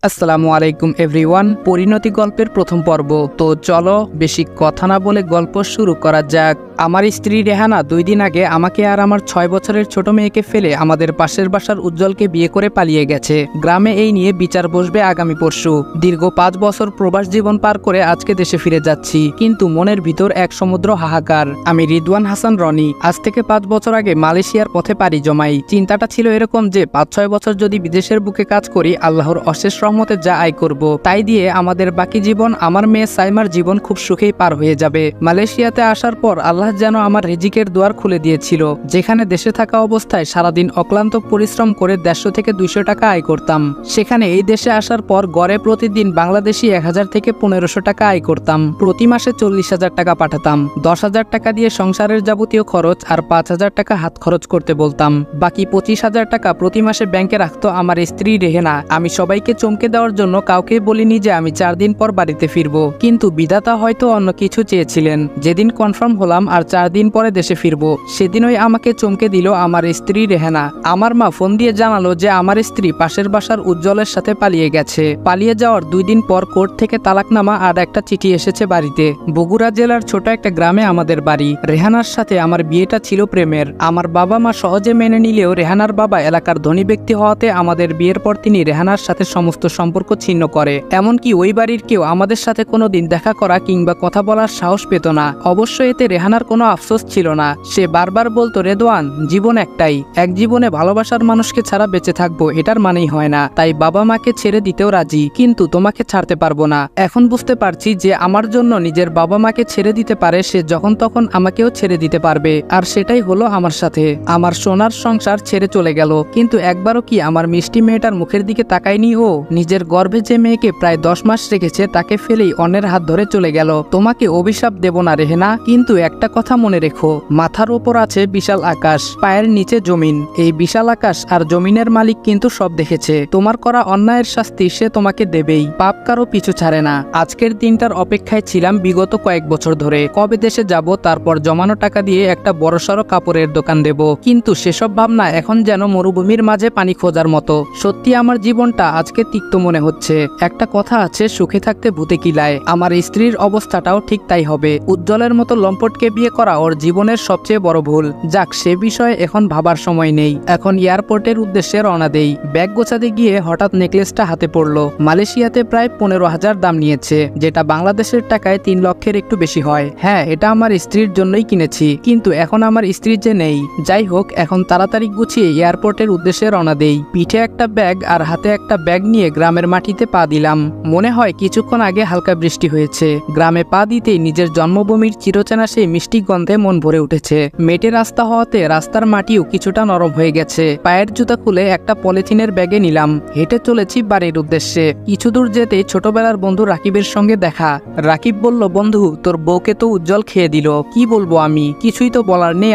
আসসালামু আলাইকুম এভরিওয়ান। পরিণতি গল্পের প্রথম পর্ব। তো চলো বেশি কথা না বলে গল্প শুরু করা যাক। আমার স্ত্রী রেহানা 2 দিন আগে আমাকে আর আমার 6 বছরের ছোট মেয়েকে ফেলে আমাদের পাশের বাসার উজ্জ্বলকে বিয়ে করে পালিয়ে গেছে। গ্রামে এই নিয়ে বিচার বসবে আগামী পরশু। দীর্ঘ 5 বছর প্রবাস জীবন পার করে আজকে দেশে ফিরে যাচ্ছি, কিন্তু মনের ভিতর এক সমুদ্র হাহাকার। আমি রিদওয়ান হাসান রনি। আজ থেকে 5 বছর আগে মালয়েশিয়ার পথে পাড়ি জমাই। চিন্তাটা ছিল এরকম যে 5-6 বছর যদি বিদেশের বুকে কাজ করি, আল্লাহর অশেষ রহমতে যা আয় করব তাই দিয়ে আমাদের বাকি জীবন, আমার মেয়ে সাইমার জীবন খুব সুখেই পার হয়ে যাবে। মালয়েশিয়াতে আসার পর আল্লাহ যেন আমার রিজিকের দুয়ার খুলে দিয়েছিল। যেখানে দেশে থাকা অবস্থায় সারাদিন অক্লান্ত পরিশ্রম করে 150 থেকে 200 টাকা আয় করতাম, সেখানে এই দেশে আসার পর গড়ে প্রতিদিন বাংলাদেশি 1000 থেকে 1500 টাকা আয় করতাম। প্রতি মাসে 40,000 টাকা পাঠাতাম। 10,000 টাকা দিয়ে সংসারের যাবতীয় খরচ আর 5,000 টাকা হাত খরচ করতে বলতাম। বাকি 25,000 টাকা প্রতি মাসে ব্যাংকে রাখতো আমার স্ত্রী রেহেনা। আমি সবাইকে চমকে দেওয়ার জন্য কাউকে বলিনি যে আমি 4 দিন পর বাড়িতে ফিরবো, কিন্তু বিধাতা হয়তো অন্য কিছু চেয়েছিলেন। যেদিন কনফার্ম হলাম আর 4 দিন পরে দেশে ফিরবো, সেদিনই আমাকে চমকে দিল আমার স্ত্রী রেহেনা। আমার মা ফোন দিয়ে জানালো যে আমার স্ত্রী পাশের বাসার উজ্জ্বলের সাথে পালিয়ে গেছে। পালিয়ে যাওয়ার 2 দিন পর কোর্ট থেকে তালাকনামা আর একটা চিঠি এসেছে বাড়িতে। বগুড়া জেলার ছোট একটা গ্রামে আমাদের বাড়ি। রেহানার সাথে আমার বিয়েটা ছিল প্রেমের। আমার বাবা মা সহজে মেনে নিলেও রেহানার বাবা এলাকার ধনী ব্যক্তি হওয়াতে আমাদের বিয়ের পর তিনি রেহানার সাথে সমস্ত সম্পর্ক ছিন্ন করে। এমনকি ওই বাড়ির কেউ আমাদের সাথে কোনোদিন দেখা করা কিংবা কথা বলার সাহস পেত না। অবশ্য এতে রেহানার কোনো আফসোস ছিল না। সে বারবার বলতো, রেদওয়ান, জীবন একটাই, এক জীবনে ভালোবাসার মানুষকে ছাড়া বেঁচে থাকবো এটার মানেই হয় না। তাই বাবা মাকে ছেড়ে দিতেও রাজি, কিন্তু তোমাকে ছাড়তে পারবো না। এখন বুঝতে পারছি যে আমার জন্য নিজের বাবা মাকে ছেড়ে দিতে পারে, সে যখন তখন আমাকেও ছেড়ে দিতে পারবে। আর সেটাই হলো আমার সাথে। আমার সোনার সংসার ছেড়ে চলে গেল, কিন্তু একবারও কি আমার মিষ্টি মেয়েটার মুখের দিকে তাকায়নি ও? নিজের গর্ভে যে মেয়েকে প্রায় 10 মাস রেখেছে তাকে ফেলেই অন্যের হাত ধরে চলে গেল। তোমাকে অভিশাপ দেব না রেহেনা, কিন্তু একটা কথা মনে রেখো, মাথার ওপর আছে বিশাল আকাশ, পায়ের নিচে জমিন। এই বিশাল আকাশ আর জমিনের মালিক কিন্তু সব দেখেছে। তোমার করা অন্যায়ের শাস্তি সে তোমাকে দেবেই। পাপ কারো পিছু ছাড়ে না। আজকের দিনটার অপেক্ষায় ছিলাম বিগত কয়েক বছর ধরে। কবে দেশে যাব, তারপর জমানো টাকা দিয়ে একটা বড়সড় কাপড়ের দোকান দেব। কিন্তু সেসব ভাবনা এখন যেন মরুভূমির মাঝে পানি খোঁজার মতো। সত্যি আমার জীবনটা আজকে তিক্ত মনে হচ্ছে। একটা কথা আছে, সুখে থাকতে ভূতে কিলায়। আমার স্ত্রীর অবস্থাটাও ঠিক তাই হবে। উজ্জ্বলের মতো লম্পটকে বিয়ে করা ওর জীবনের সবচেয়ে বড় ভুল। যাক, সে বিষয়ে এখন ভাবার সময় নেই। এখন এয়ারপোর্টের উদ্দেশ্যে রওনা দেই। ব্যাগ গোছাতে গিয়ে হঠাৎ নেকলেসটা হাতে পড়লো। মালয়েশিয়াতে প্রায় 15,000 দাম নিয়েছে, যেটা বাংলাদেশের টাকায় 3 লক্ষের একটু বেশি হয়। হ্যাঁ, এটা আমার স্ত্রীর জন্যই কিনেছি, কিন্তু এখন আমার স্ত্রী যে নেই। যাই হোক, এখন তাড়াতাড়ি গুছিয়ে এয়ারপোর্টের উদ্দেশ্যে রওনা দেই। পিঠে একটা ব্যাগ আর হাতে একটা ব্যাগ নিয়ে গ্রামের মাটিতে পা দিলাম। মনে হয় কিছুক্ষণ আগে হালকা বৃষ্টি হয়েছে। গ্রামে পা দিতেই নিজের জন্মভূমির চিরচেনা সেই মিষ্টি গন্ধে মন ভরে উঠেছে। মেটে রাস্তা হওয়াতে রাস্তার মাটিও কিছুটা নরম হয়ে গেছে। পায়ের জুতা খুলে একটা পলিথিনের ব্যাগে নিলাম। হেঁটে চলেছি বাড়ির উদ্দেশ্যে। কিছু দূর যেতেই ছোটবেলার বন্ধু রাকিবের সঙ্গে দেখা। রাকিব বলল, বন্ধু, তোর বউকে তো উজ্জ্বল খেয়ে দিল। কি বলবো আমি, কিছুই তো বলার নেই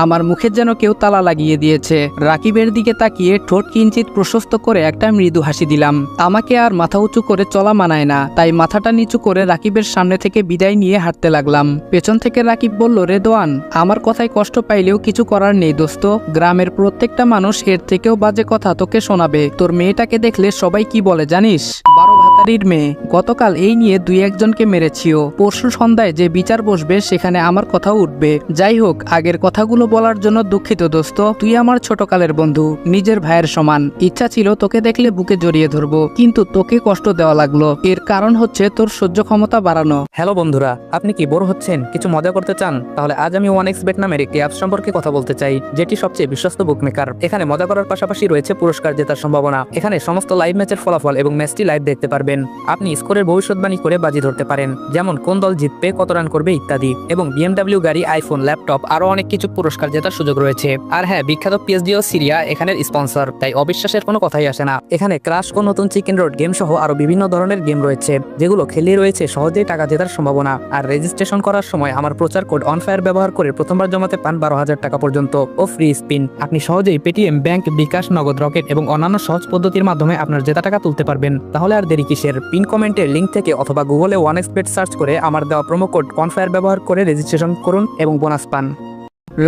আমার মুখে যেন কেউ তালা লাগিয়ে দিয়েছে। রাকিবের দিকে তাকিয়ে ঠোঁট কিঞ্চিত প্রশস্ত করে একটা মৃদু হাসি দিলাম। আমাকে আর মাথা উঁচু করে চলা মানায় না, তাই মাথাটা নিচু করে রাকিবের সামনে থেকে বিদায় নিয়ে হাঁটতে লাগলাম। পেছন থেকে রাকিব বলল, রেদওয়ান, আমার কথায় কষ্ট পাইলেও কিছু করার নেই দোস্ত। গ্রামের প্রত্যেকটা মানুষ এর থেকেও বাজে কথা তোকে শোনাবে। তোর মেয়েটাকে দেখলে সবাই কি বলে জানিস? 12 ভাতারির মেয়ে। গতকাল এই নিয়ে 2-1 জনকে মেরেছিও। পরশু সন্ধ্যায় যে বিচার বসবে সেখানে আমার কথাও উঠবে। যাই হোক, আগের কথাগুলো বলার জন্য দুঃখিত দোস্ত। তুই আমার ছোটকালের বন্ধু, নিজের ভাইয়ের সমান। ইচ্ছা ছিল তোকে দেখলে বুকে জড়িয়ে ধরবো, কিন্তু তোকে কষ্ট দেওয়া লাগলো। এর কারণ হচ্ছে তোর সহ্য ক্ষমতা বাড়ানো। হ্যালো বন্ধুরা, আপনি কি বোর হচ্ছেন, কিছু মজা করতে চান? তাহলে আজ আমি 1xBet নামের একটি অ্যাপ সম্পর্কে কথা বলতে চাই, যেটি সবচেয়ে বিশ্বস্ত বুকমেকার। এখানে মজা করার পাশাপাশি রয়েছে পুরস্কার জেতার সম্ভাবনা। এখানে সমস্ত লাইভ ম্যাচের ফলাফল এবং ম্যাচটি লাইভ দেখতে পারবেন। আপনি স্কোরের ভবিষ্যৎবাণী করে বাজি ধরতে পারেন, যেমন কোন দল জিতবে, কত রান করবে ইত্যাদি। এবং BMW গাড়ি, আইফোন, ল্যাপটপ আরো অনেক কিছু পুরস্কার জেতার সুযোগ রয়েছে। আর হ্যাঁ, বিখ্যাত PSG ও সিরিয়া এখানের স্পন্সর, তাই অবিশ্বাসের কোনো কথাই আসে না। এখানে ক্রাশ ও নতুন চিকেন রোড গেম সহ আরো বিভিন্ন ধরনের গেম রয়েছে, যেগুলো খেলে রয়েছে সহজেই টাকা জেতার সম্ভাবনা। আর রেজিস্ট্রেশন করার সময় আমার প্রচার কোড অনফায়ার ব্যবহার করে প্রথমবার জমাতে পান 12,000 টাকা পর্যন্ত ও ফ্রি স্পিন। আপনি সহজেই পেটিএম, ব্যাংক, বিকাশ, নগদ, রকেট এবং অন্যান্য সহজ পদ্ধতির মাধ্যমে আপনার জেতা টাকা তুলতে পারবেন। তাহলে আর দেরি কিসের? পিন কমেন্টের লিঙ্ক থেকে অথবা গুগলে 1xBet সার্চ করে আমার দেওয়া প্রোমো কোড অনফায়ার ব্যবহার করে রেজিস্ট্রেশন করুন এবং বোনাস পান।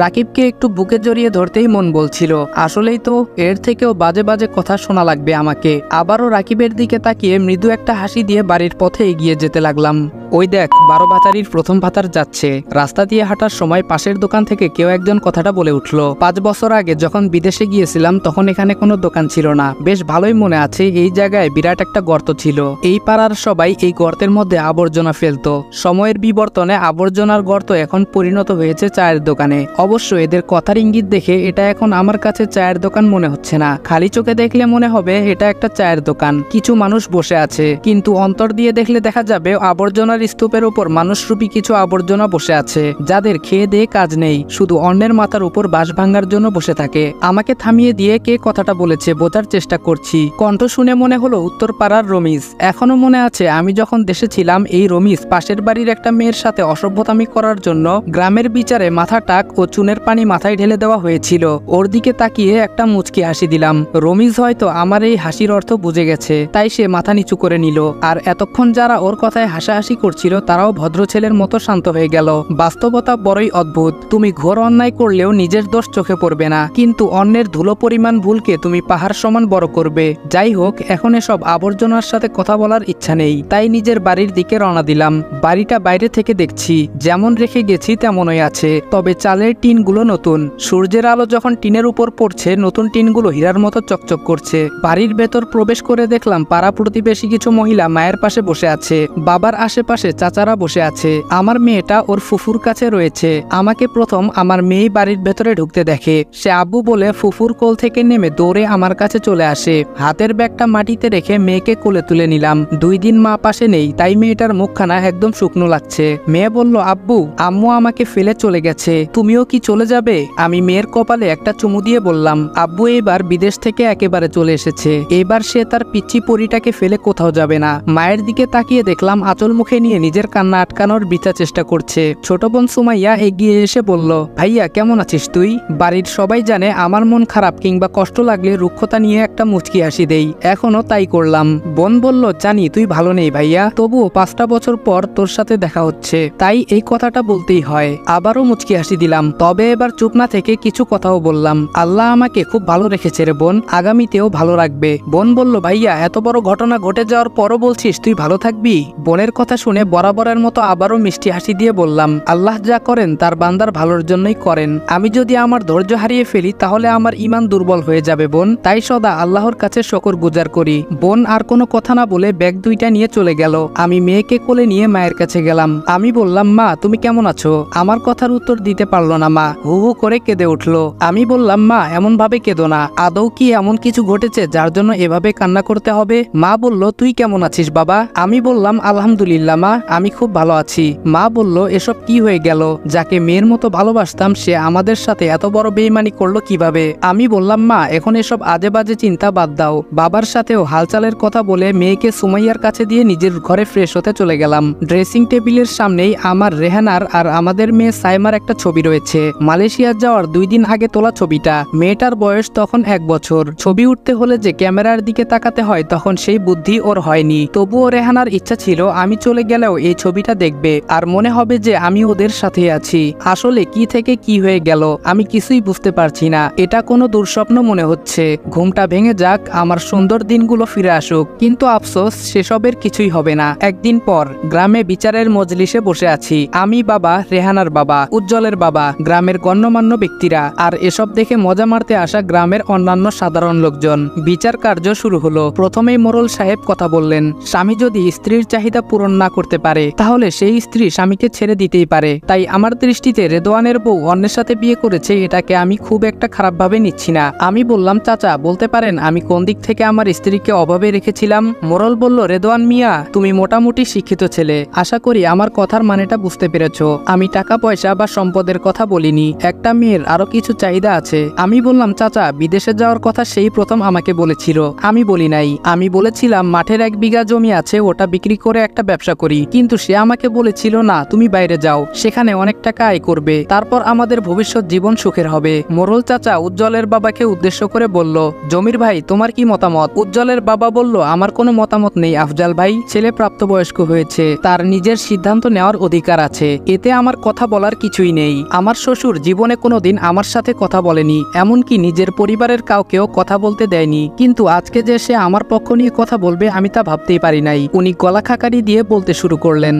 রাকিবকে একটু বুকে জড়িয়ে ধরতেই মন বলছিল, আসলেই তো এর থেকেও বাজে বাজে কথা শোনা লাগবে আমাকে। আবারও রাকিবের দিকে তাকিয়ে মৃদু একটা হাসি দিয়ে বাড়ির পথে এগিয়ে যেতে লাগলাম। ওই দেখ 12 ভাতারির প্রথম ভাতার যাচ্ছে। রাস্তা দিয়ে হাঁটার সময় পাশের দোকান থেকে কেউ একজন কথাটা বলে উঠল, 5 বছর আগে যখন বিদেশে গিয়েছিলাম তখন এখানে কোনো দোকান ছিল না। বেশ ভালোই মনে আছে, এই জায়গায় বিরাট একটা গর্ত ছিল। এই পাড়ার সবাই এই গর্তের মধ্যে আবর্জনা ফেলতো। সময়ের বিবর্তনে আবর্জনার গর্ত এখন পরিণত হয়েছে চায়ের দোকানে। অবশ্য এদের কথার ইঙ্গিত দেখে এটা এখন আমার কাছে চায়ের দোকান মনে হচ্ছে না। খালি চোখে দেখলে মনে হবে এটা একটা চায়ের দোকান, কিছু মানুষ বসে আছে, কিন্তু অন্তর দিয়ে দেখলে দেখা যাবে আবর্জনার স্তূপের উপর মানুষরূপী কিছু আবর্জনা বসে আছে, যাদের খেয়ে দিয়ে কাজ নেই, শুধু অন্যের মাথার উপর বাঁশ ভাঙার জন্য বসে থাকে। আমাকে থামিয়ে দিয়ে কে কথাটা বলেছে বোঝার চেষ্টা করছি। কণ্ঠ শুনে মনে হলো উত্তরপাড়ার রমিজ। এখনো মনে আছে আমি যখন দেশে ছিলাম এই রমিজ পাশের বাড়ির একটা মেয়ের সাথে অসভ্যতামি করার জন্য গ্রামের বিচারে মাথা টাক ও চুনের পানি মাথায় ঢেলে দেওয়া হয়েছিল। ওর দিকে তাকিয়ে একটা মুচকি হাসি দিলাম। রমিজ হয়তো আমার এই হাসির অর্থ বুঝে গেছে, তাই সে মাথা নিচু করে নিল। আর এতক্ষণ যারা ওর কথায় হাসাহাসি করছিল তারাও ভদ্র ছেলের মতো শান্ত হয়ে গেল। বাস্তবতা বড়ই অদ্ভুত। তুমি ঘোর অন্যায় করলেও নিজের দোষ চোখে পড়বে না, কিন্তু অন্যের ধুলো পরিমাণ ভুলকে তুমি পাহাড় সমান বড় করবে। যাই হোক, এখন এসব আবর্জনার সাথে কথা বলার ইচ্ছা নেই, তাই নিজের বাড়ির দিকে রওনা দিলাম। বাড়িটা বাইরে থেকে দেখছি যেমন রেখে গেছি তেমনই আছে, তবে চালের টিনগুলো নতুন। সূর্যের আলো যখন টিনের উপর পড়ছে নতুন টিনগুলো হীরার মতো চকচক করছে। বাড়ির ভেতর প্রবেশ করে দেখলাম পাড়া প্রতিবেশী কিছু মহিলা মায়ের পাশে বসে আছে, বাবার আশেপাশে চাচারা বসে আছে। আমার মেয়েটা ওর ফুফুর কাছে রয়েছে। আমাকে প্রথম আমার মেয়ে বাড়ির ভেতরে ঢুকতে দেখে সে আব্বু বলে ফুফুর কোল থেকে নেমে দৌড়ে আমার কাছে চলে আসে। হাতের ব্যাগটা মাটিতে রেখে মেয়েকে কোলে তুলে নিলাম। 2 দিন মা পাশে নেই, তাই মেয়েটার মুখখানা একদম শুকনো লাগছে। মেয়ে বলল, আব্বু আম্মু আমাকে ফেলে চলে গেছে, তুমিও কি চলে যাবে? আমি মেয়ের কপালে একটা চুমু দিয়ে বললাম, আব্বু এবার বিদেশ থেকে একেবারে চলে এসেছে, এবার সে তার পিচ্চি পরিটাকে ফেলে কোথাও যাবে না। মায়ের দিকে তাকিয়ে দেখলাম আঁচল মুখে নিয়ে নিজের কান্না আটকানোর বিচার চেষ্টা করছে। ছোট বোন সুমাইয়া এগিয়ে এসে বলল, ভাইয়া কেমন আছিস তুই? বাড়ির সবাই জানে আমার মন খারাপ কিংবা কষ্ট লাগলে রুক্ষতা নিয়ে একটা মুচকি হাসি দেই, এখনো তাই করলাম। বোন বলল, জানি তুই ভালো নেই ভাইয়া, তবুও 5টা বছর পর তোর সাথে দেখা হচ্ছে, তাই এই কথাটা বলতেই হয়। আবারও মুচকি হাসি দিলাম, তবে এবার চুপ না থেকে কিছু কথাও বললাম। আল্লাহ আমাকে খুব ভালো রেখেছে রে বোন, আগামীতেও ভালো রাখবে। বোন বলল, ভাইয়া এত বড় ঘটনা ঘটে যাওয়ার পরও বলছিস তুই ভালো থাকবি? বোনের কথা শুনে বরাবরের মতো আবারও মিষ্টি হাসি দিয়ে বললাম, আল্লাহ যা করেন তার বান্দার ভালোর জন্যই করেন। আমি যদি আমার ধৈর্য হারিয়ে ফেলি তাহলে আমার ঈমান দুর্বল হয়ে যাবে বোন, তাই সদা আল্লাহর কাছে শুকর গুজার করি। বোন আর কোনো কথা না বলে ব্যাগ 2টা নিয়ে চলে গেল। আমি মেয়েকে কোলে নিয়ে মায়ের কাছে গেলাম। আমি বললাম, মা তুমি কেমন আছো? আমার কথার উত্তর দিতে পারলো না মা, হু হু করে কেঁদে উঠলো। আমি বললাম, মা এমন ভাবে কেঁদো না, আদৌ কি এমন কিছু ঘটেছে যার জন্য এভাবে কান্না করতে হবে? মা বলল, তুই কেমন আছিস বাবা? আমি বললাম, আলহামদুলিল্লাহ মা, আমি খুব ভালো আছি। মা বলল, এসব কি হয়ে গেল? যাকে মেয়ের মতো ভালোবাসতাম সে আমাদের সাথে এত বড় বেইমানি করলো কিভাবে? আমি বললাম, মা এখন এসব আজে বাজে চিন্তা বাদ দাও। বাবার সাথেও হালচালের কথা বলে মেয়েকে সুমাইয়ার কাছে দিয়ে নিজের ঘরে ফ্রেশ হতে চলে গেলাম। ড্রেসিং টেবিলের সামনেই আমার রেহানার আর আমাদের মেয়ে সাইমার একটা ছবি রয়েছে, মালয়েশিয়া যাওয়ার 2 দিন আগে তোলা ছবিটা। মেয়েটার বয়স তখন 1 বছর। ছবি উঠতে হলে যে ক্যামেরার দিকে তাকাতে হয় তখন সেই বুদ্ধি ওর হয়নি। তবুও রেহানার ইচ্ছা ছিল আমি চলে গেলেও এই ছবিটা দেখবে আর মনে হবে যে আমি ওদের সাথে আছি। আসলে কি থেকে কি হয়ে গেল আমি কিছুই বুঝতে পারছি না। এটা কোনো দুঃস্বপ্ন মনে হচ্ছে। ঘুমটা ভেঙে যাক, আমার সুন্দর দিনগুলো ফিরে আসুক। কিন্তু আফসোস সেসবের কিছুই হবে না। একদিন পর গ্রামে বিচারের মজলিসে বসে আছি। আমি, বাবা, রেহানার বাবা, উজ্জ্বলের বাবা, গ্রামের গণ্যমান্য ব্যক্তিরা আর এসব দেখে মজা মারতে আসা গ্রামের অন্যান্য সাধারণ লোকজন। বিচার কার্য শুরু হলো। প্রথমেই মোড়ল সাহেব কথা বললেন, স্বামী যদি স্ত্রীর চাহিদা পূরণ না করতে পারে তাহলে সেই স্ত্রী স্বামীকে ছেড়ে দিতেই পারে। তাই আমার দৃষ্টিতে রেদওয়ানের বউ অন্যের সাথে বিয়ে করেছে এটাকে আমি খুব একটা খারাপভাবে নিচ্ছি না। আমি বললাম, চাচা বলতে পারেন আমি কোন দিক থেকে আমার স্ত্রীকে অভাবে রেখেছিলাম? মোড়ল বলল, রেদওয়ান মিয়া তুমি মোটামুটি শিক্ষিত ছেলে, আশা করি আমার কথার মানেটা বুঝতে পেরেছো। আমি টাকা পয়সা বা সম্পদের কথা বলিনি, একটা মেয়ের আরো কিছু চাহিদা আছে। আমি বললাম, চাচা বিদেশে যাওয়ার কথা সেই প্রথম আমাকে বলেছিল, আমি বলি নাই। আমি বলেছিলাম মাঠের 1 বিঘা জমি আছে, ওটা বিক্রি করে একটা ব্যবসা করি। করি, কিন্তু সে আমাকে বলেছিল না, তুমি বাইরে যাও, সেখানে অনেক টাকা আয় করবে, তারপর আমাদের ভবিষ্যৎ জীবন সুখের হবে। মোরল চাচা উজ্জ্বলের বাবাকে উদ্দেশ্য করে বলল, জমির ভাই তোমার কি মতামত? উজ্জ্বলের বাবা বলল, আমার কোনো মতামত নেই আফজাল ভাই, ছেলে প্রাপ্তবয়স্ক হয়েছে, তার নিজের সিদ্ধান্ত নেওয়ার অধিকার আছে, এতে আমার কথা বলার কিছুই নেই। আমার শ্বশুর জীবনে কোনোদিন আমার সাথে কথা বলেনি, এমনকি নিজের পরিবারের কাউকেও কথা বলতে দেয়নি, কিন্তু আজকে যে সে আমার পক্ষ নিয়ে কথা বলবে আমি তা ভাবতেই পারি নাই। উনি গলা খাকারি দিয়ে বলতে শুরু করলেন,